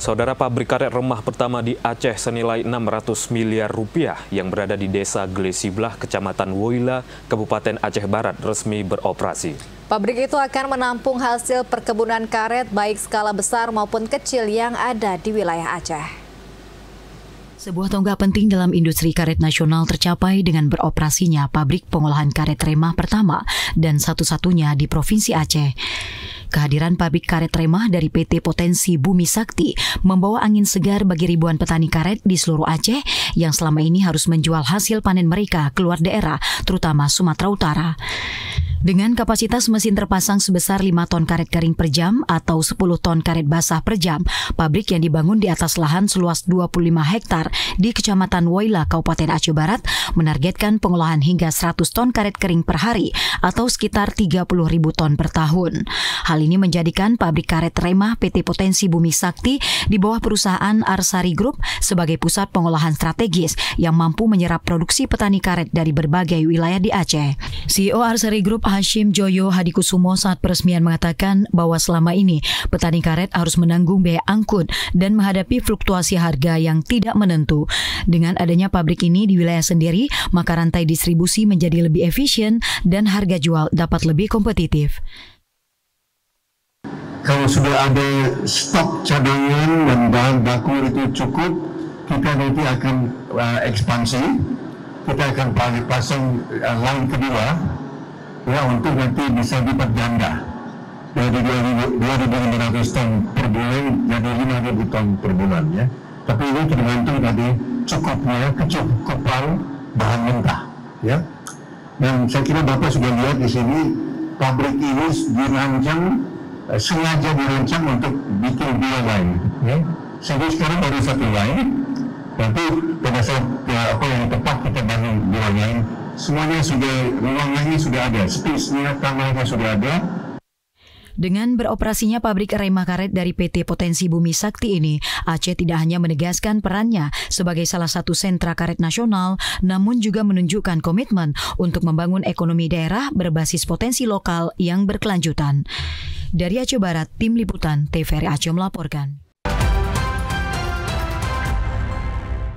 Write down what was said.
Saudara, pabrik karet remah pertama di Aceh senilai 600 miliar rupiah yang berada di Desa Glesiblah, Kecamatan Woila, Kabupaten Aceh Barat resmi beroperasi. Pabrik itu akan menampung hasil perkebunan karet baik skala besar maupun kecil yang ada di wilayah Aceh. Sebuah tonggak penting dalam industri karet nasional tercapai dengan beroperasinya pabrik pengolahan karet remah pertama dan satu-satunya di Provinsi Aceh. Kehadiran pabrik karet remah dari PT Potensi Bumi Sakti membawa angin segar bagi ribuan petani karet di seluruh Aceh yang selama ini harus menjual hasil panen mereka keluar daerah, terutama Sumatera Utara. Dengan kapasitas mesin terpasang sebesar 5 ton karet kering per jam atau 10 ton karet basah per jam, pabrik yang dibangun di atas lahan seluas 25 hektar di Kecamatan Woila, Kabupaten Aceh Barat, menargetkan pengolahan hingga 100 ton karet kering per hari atau sekitar 30.000 ton per tahun. Hal ini menjadikan pabrik karet remah PT Potensi Bumi Sakti di bawah perusahaan Arsari Group sebagai pusat pengolahan strategis yang mampu menyerap produksi petani karet dari berbagai wilayah di Aceh. CEO Arsari Group Hashim Joyo Hadikusumo saat peresmian mengatakan bahwa selama ini petani karet harus menanggung biaya angkut dan menghadapi fluktuasi harga yang tidak menentu. Dengan adanya pabrik ini di wilayah sendiri, maka rantai distribusi menjadi lebih efisien dan harga jual dapat lebih kompetitif. Kalau sudah ada stok cadangan dan bahan baku itu cukup, kita nanti akan ekspansi. Kita akan pasang line kedua, ya, untuk nanti bisa lipat ganda dari 2.500 ton per bulan jadi 5.000 ton per bulan, ya. Tapi ini tergantung tadi cukupnya kecukupan bahan mentah, ya. Dan saya kira Bapak sudah lihat di sini pabrik ini sengaja dirancang untuk bikin 2 line, ya. Sehingga sekarang baru 1 line. Nanti pada saat apa yang tepat kita bangun 2 line. Semuanya sudah, ruangannya sudah ada, space-nya, kamarnya sudah ada. Dengan beroperasinya pabrik remah karet dari PT Potensi Bumi Sakti ini, Aceh tidak hanya menegaskan perannya sebagai salah satu sentra karet nasional, namun juga menunjukkan komitmen untuk membangun ekonomi daerah berbasis potensi lokal yang berkelanjutan. Dari Aceh Barat, Tim Liputan TVRI Aceh melaporkan.